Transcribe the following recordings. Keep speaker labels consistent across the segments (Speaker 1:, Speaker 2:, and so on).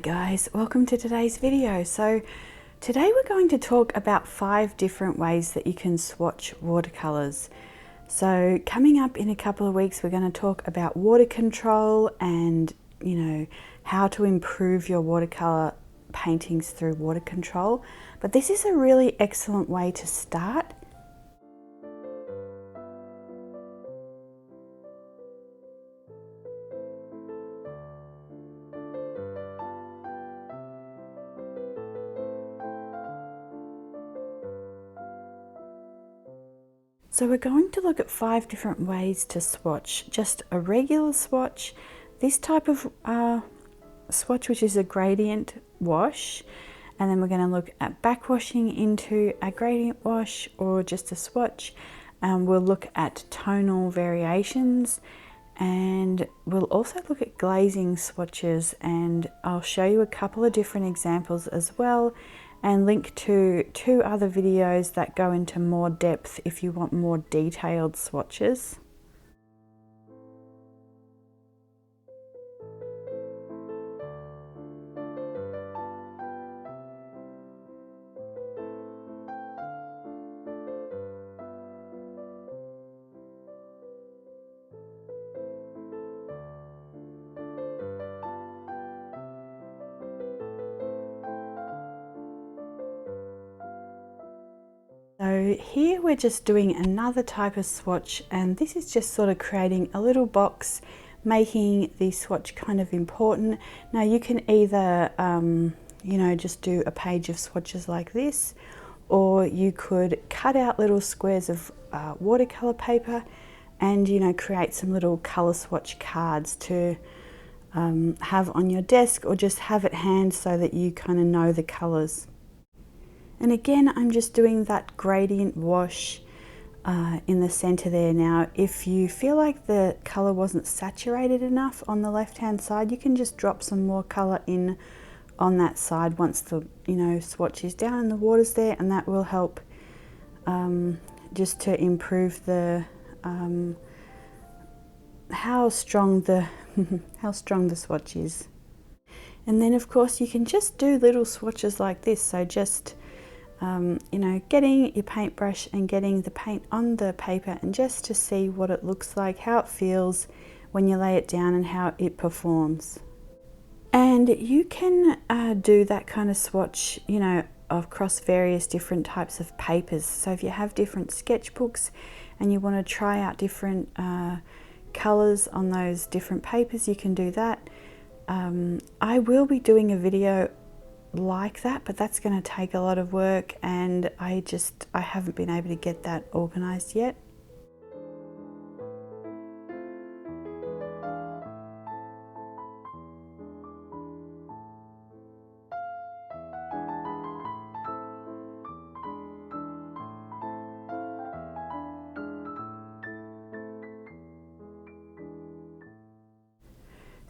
Speaker 1: guys, welcome to today's video. So today we're going to talk about 5 different ways that you can swatch watercolors. So coming up in a couple of weeks we're going to talk about water control and how to improve your watercolor paintings through water control, but this is a really excellent way to start. So we're going to look at 5 different ways to swatch. Just a regular swatch, this type of swatch which is a gradient wash, and then we're going to look at backwashing into a gradient wash or just a swatch. We'll look at tonal variations, and we'll also look at glazing swatches, and I'll show you a couple of different examples as well, and link to 2 other videos that go into more depth if you want more detailed swatches. So here we're just doing another type of swatch, and this is just sort of creating a little box, making the swatch kind of important. Now you can either just do a page of swatches like this, or you could cut out little squares of watercolor paper and create some little color swatch cards to have on your desk, or just have at hand so that you kind of know the colors. And again, I'm just doing that gradient wash in the center there. Now, if you feel like the color wasn't saturated enough on the left-hand side, you can just drop some more color in on that side once the swatch is down and the water's there, and that will help just to improve the how strong the swatch is. And then of course you can just do little swatches like this. So just getting your paintbrush and getting the paint on the paper, and just to see what it looks like, how it feels when you lay it down and how it performs. And you can do that kind of swatch across various different types of papers. So if you have different sketchbooks and you want to try out different colors on those different papers, you can do that. I will be doing a video like that, but that's going to take a lot of work, and I haven't been able to get that organized yet.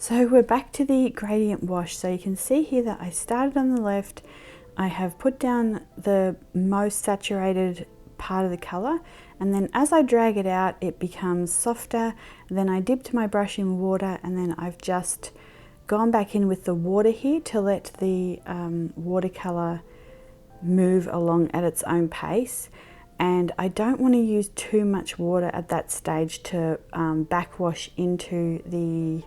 Speaker 1: So we're back to the gradient wash. So you can see here that I started on the left. I have put down the most saturated part of the color, and then as I drag it out it becomes softer. Then I dipped my brush in water, and then I've just gone back in with the water here to let the watercolor move along at its own pace. And I don't want to use too much water at that stage to backwash into the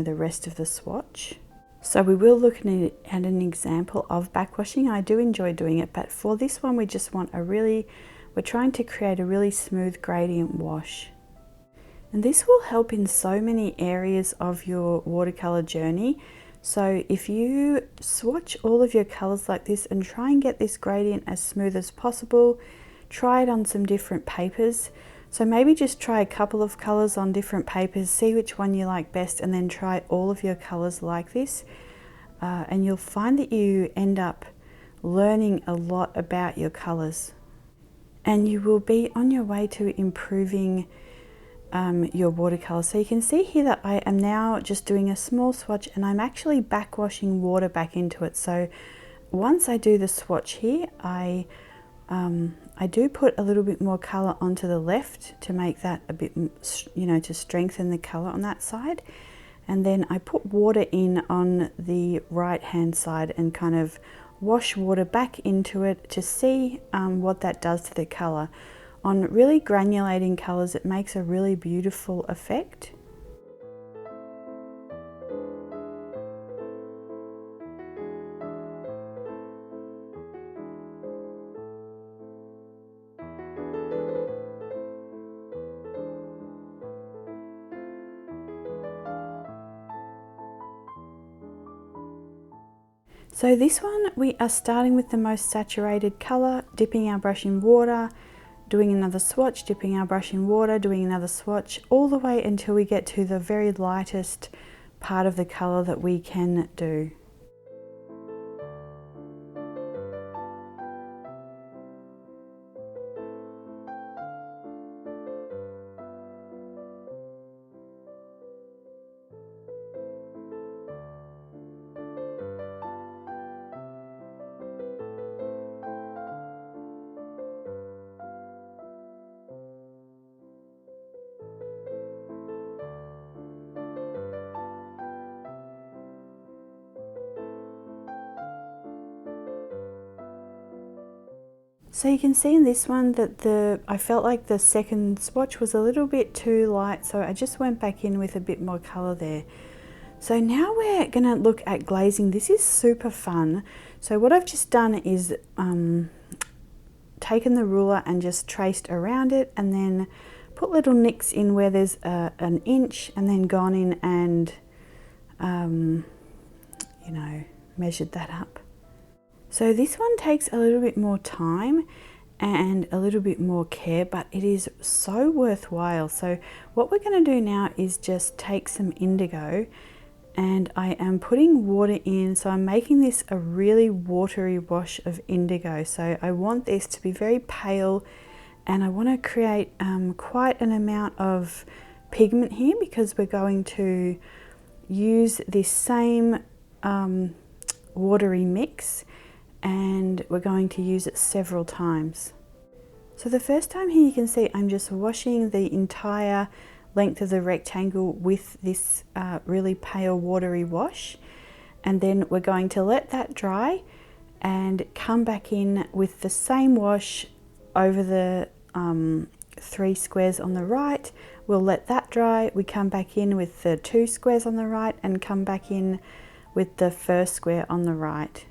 Speaker 1: the rest of the swatch. So we will look at an example of backwashing. I do enjoy doing it, but for this one we just want we're trying to create a really smooth gradient wash. And this will help in so many areas of your watercolor journey. So if you swatch all of your colors like this and try and get this gradient as smooth as possible, try it on some different papers. So maybe just try a couple of colors on different papers, see which one you like best, and then try all of your colors like this. And you'll find that you end up learning a lot about your colors. And you will be on your way to improving your watercolor. So you can see here that I am now just doing a small swatch, and I'm actually backwashing water back into it. So once I do the swatch here, I do put a little bit more color onto the left to make that a bit, to strengthen the color on that side. And then I put water in on the right hand side and kind of wash water back into it to see what that does to the colour. On really granulating colours, it makes a really beautiful effect. So this one, we are starting with the most saturated colour, dipping our brush in water, doing another swatch, dipping our brush in water, doing another swatch, all the way until we get to the very lightest part of the colour that we can do. So you can see in this one that I felt like the second swatch was a little bit too light, so I just went back in with a bit more colour there. So now we're going to look at glazing. This is super fun. So what I've just done is taken the ruler and just traced around it, and then put little nicks in where there's an inch, and then gone in and you know, measured that up. So this one takes a little bit more time and a little bit more care, but it is so worthwhile. So what we're going to do now is just take some indigo, and I am putting water in. So I'm making this a really watery wash of indigo. So I want this to be very pale, and I want to create quite an amount of pigment here, because we're going to use this same watery mix, and we're going to use it several times. So the first time here, you can see I'm just washing the entire length of the rectangle with this really pale watery wash, and then we're going to let that dry and come back in with the same wash over the 3 squares on the right. We'll let that dry, we come back in with the 2 squares on the right, and come back in with the first square on the right.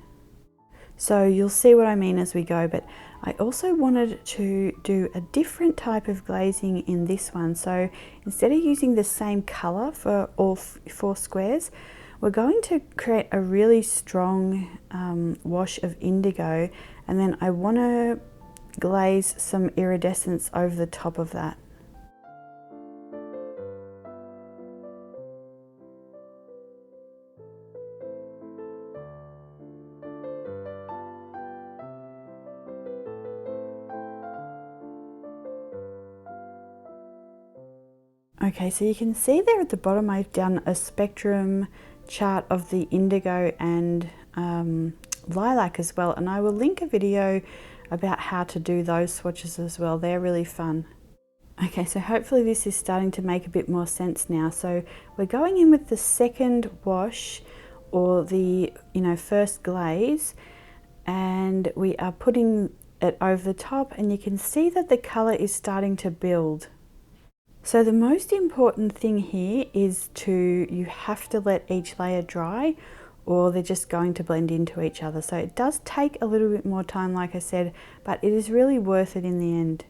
Speaker 1: So you'll see what I mean as we go, but I also wanted to do a different type of glazing in this one. So instead of using the same colour for all 4 squares, we're going to create a really strong wash of indigo, and then I want to glaze some iridescence over the top of that. Okay, so you can see there at the bottom I've done a spectrum chart of the indigo and lilac as well, and I will link a video about how to do those swatches as well. They're really fun. Okay, so hopefully this is starting to make a bit more sense now. So we're going in with the second wash, or the first glaze, and we are putting it over the top, and you can see that the colour is starting to build. So the most important thing here is you have to let each layer dry, or they're just going to blend into each other. So it does take a little bit more time, like I said, but it is really worth it in the end.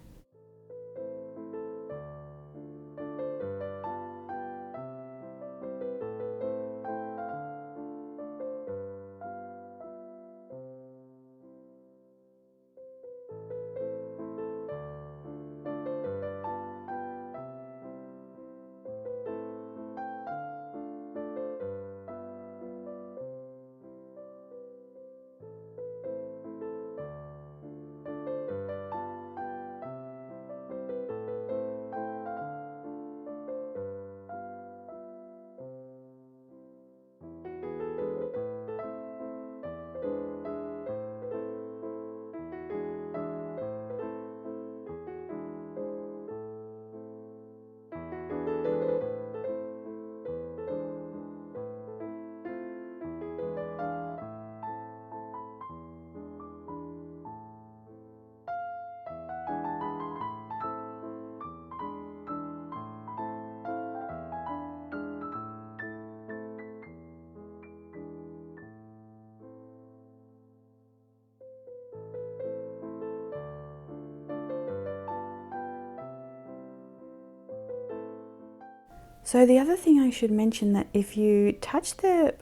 Speaker 1: So the other thing I should mention, that if you touch the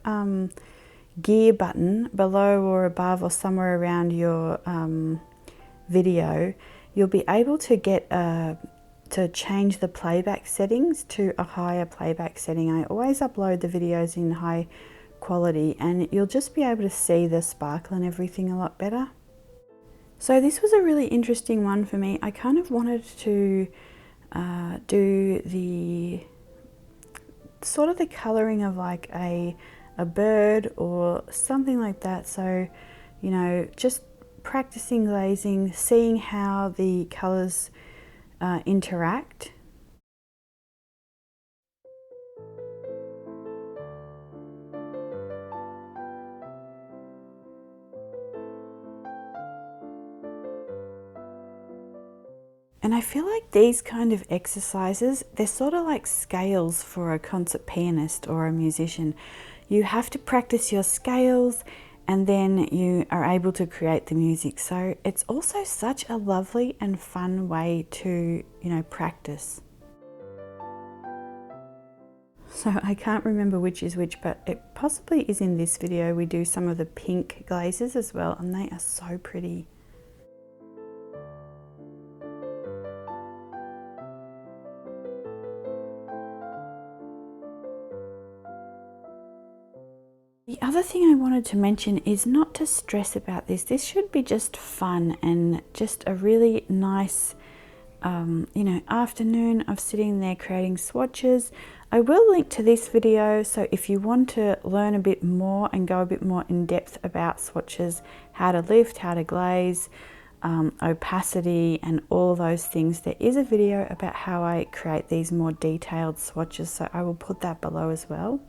Speaker 1: gear button below or above or somewhere around your video, you'll be able to get to change the playback settings to a higher playback setting. I always upload the videos in high quality, and you'll just be able to see the sparkle and everything a lot better. So this was a really interesting one for me. I kind of wanted to do the sort of the colouring of like a bird or something like that. So, you know, just practicing glazing, seeing how the colours interact. And I feel like these kind of exercises, they're sort of like scales for a concert pianist or a musician. You have to practice your scales and then you are able to create the music. So it's also such a lovely and fun way to, you know, practice. So I can't remember which is which, but it possibly is in this video. We do some of the pink glazes as well, and they are so pretty. The other thing I wanted to mention is not to stress about this. This should be just fun and just a really nice, you know, afternoon of sitting there creating swatches. I will link to this video, so if you want to learn a bit more and go a bit more in depth about swatches, how to lift, how to glaze, opacity and all those things, there is a video about how I create these more detailed swatches, so I will put that below as well.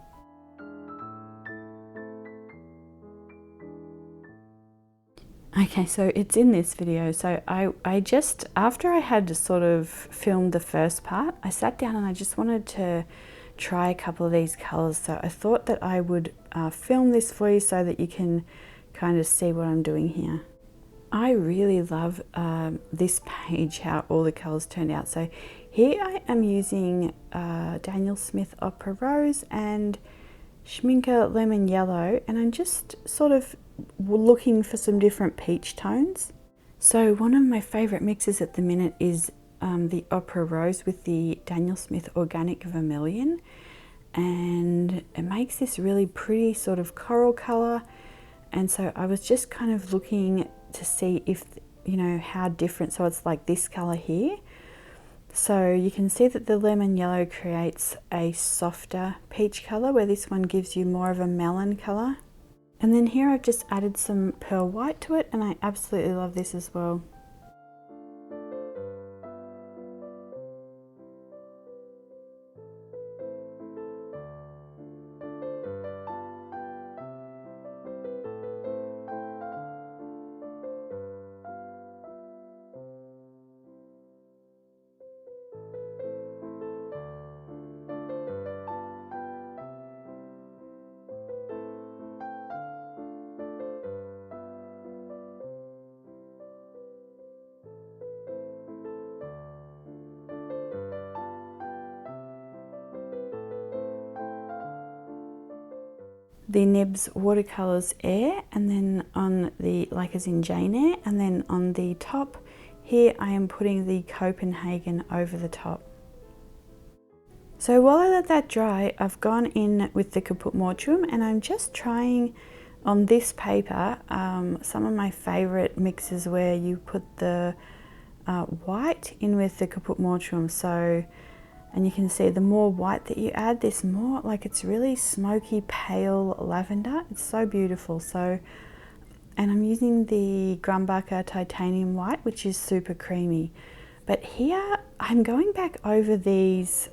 Speaker 1: Okay, so it's in this video. So I just, after I had sort of filmed the first part, I sat down and I just wanted to try a couple of these colors. So I thought that I would film this for you so that you can kind of see what I'm doing here. I really love this page, how all the colors turned out. So here I am using Daniel Smith Opera Rose and Schmincke Lemon Yellow, and I'm just sort of looking for some different peach tones. So one of my favorite mixes at the minute is the Opera Rose with the Daniel Smith Organic Vermilion, and it makes this really pretty sort of coral color. And so I was just kind of looking to see if, you know, how different. So it's like this color here. So you can see that the lemon yellow creates a softer peach color, where this one gives you more of a melon color. And then here I've just added some pearl white to it, and I absolutely love this as well. The Nibs Watercolors Air, and then on the, like as in Jane Eyre, and then on the top here I am putting the Copenhagen over the top. So while I let that dry, I've gone in with the Caput Mortuum, and I'm just trying on this paper some of my favorite mixes where you put the white in with the Caput Mortuum. So, and you can see the more white that you add, this more like it's really smoky pale lavender. It's so beautiful. So, and I'm using the Grumbacher Titanium White, which is super creamy. But here I'm going back over these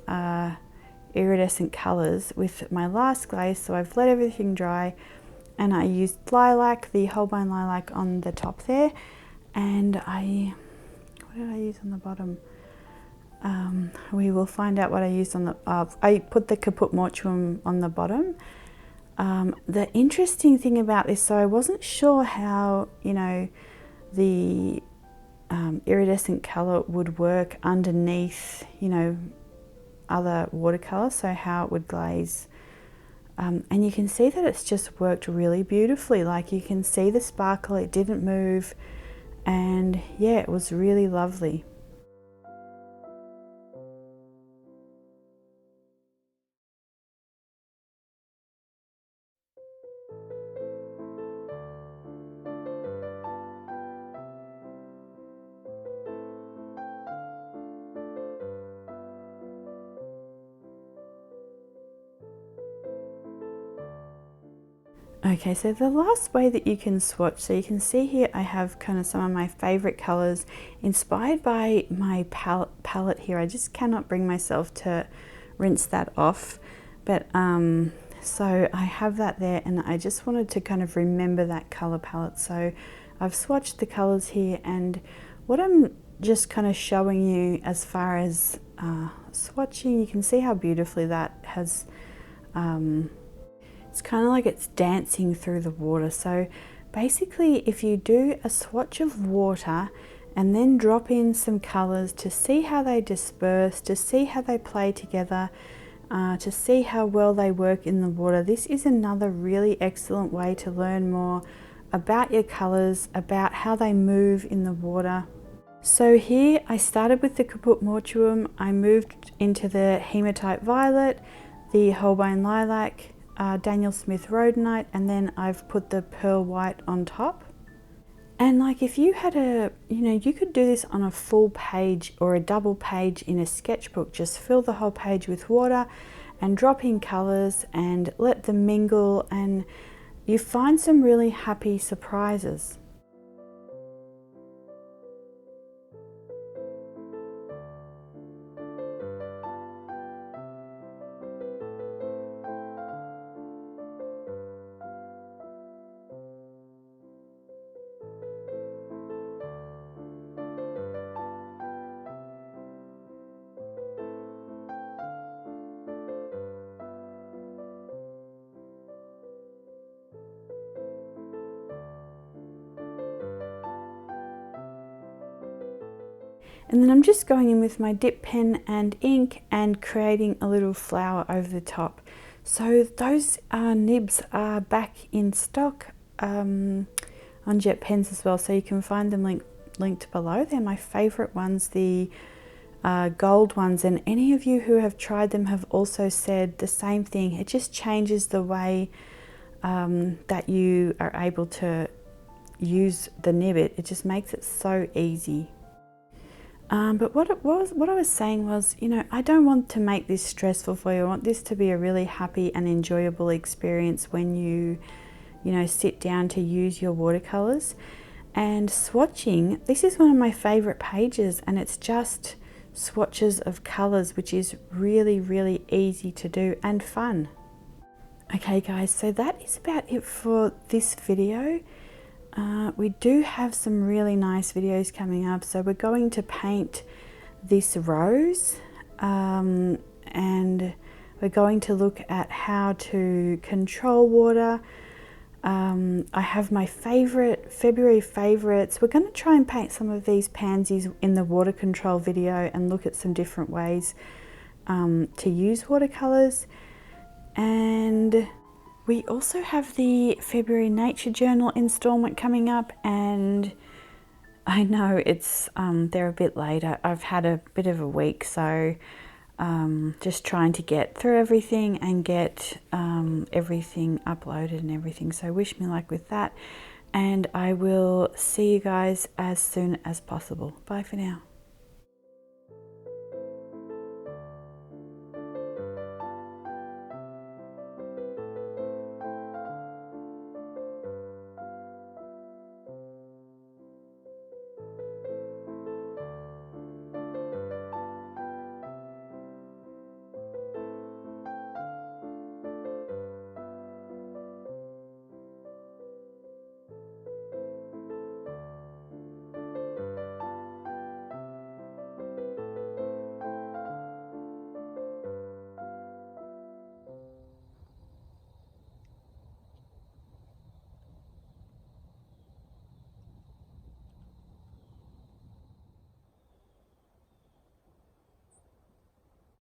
Speaker 1: iridescent colors with my last glaze. So I've let everything dry, and I used lilac, the Holbein lilac on the top there, and what did I use on the bottom? We will find out what I used on the, I put the Caput Mortuum on the bottom. The interesting thing about this, so I wasn't sure how, you know, the iridescent color would work underneath, you know, other watercolor, so how it would glaze. And you can see that it's just worked really beautifully. Like you can see the sparkle, it didn't move, and yeah, it was really lovely. Okay, so the last way that you can swatch, so you can see here I have kind of some of my favorite colors inspired by my palette here. I just cannot bring myself to rinse that off, but so I have that there, and I just wanted to kind of remember that color palette. So I've swatched the colors here, and what I'm just kind of showing you as far as swatching, you can see how beautifully that has it's kind of like it's dancing through the water. So basically, if you do a swatch of water and then drop in some colors to see how they disperse, to see how they play together, to see how well they work in the water, this is another really excellent way to learn more about your colors, about how they move in the water. So here I started with the Caput Mortuum, I moved into the Hematite Violet, the Holbein Lilac, Daniel Smith Rhodonite, and then I've put the Pearl White on top. And like if you had you could do this on a full page or a double page in a sketchbook. Just fill the whole page with water and drop in colors and let them mingle, and you find some really happy surprises. And then I'm just going in with my dip pen and ink and creating a little flower over the top. So those nibs are back in stock on Jet Pens as well, so you can find them linked below. They're my favorite ones, the gold ones, and any of you who have tried them have also said the same thing. It just changes the way that you are able to use the nib. It just makes it so easy. But what I was saying was, I don't want to make this stressful for you. I want this to be a really happy and enjoyable experience when you sit down to use your watercolors. And swatching, this is one of my favorite pages, and it's just swatches of colors, which is really, really easy to do and fun. Okay guys, so that is about it for this video. We do have some really nice videos coming up. So we're going to paint this rose, and we're going to look at how to control water. I have my February favorites. We're going to try and paint some of these pansies in the water control video and look at some different ways to use watercolors. And we also have the February Nature Journal installment coming up, and I know it's they're a bit later. I've had a bit of a week, so just trying to get through everything and get everything uploaded and everything. So wish me luck with that, and I will see you guys as soon as possible. Bye for now.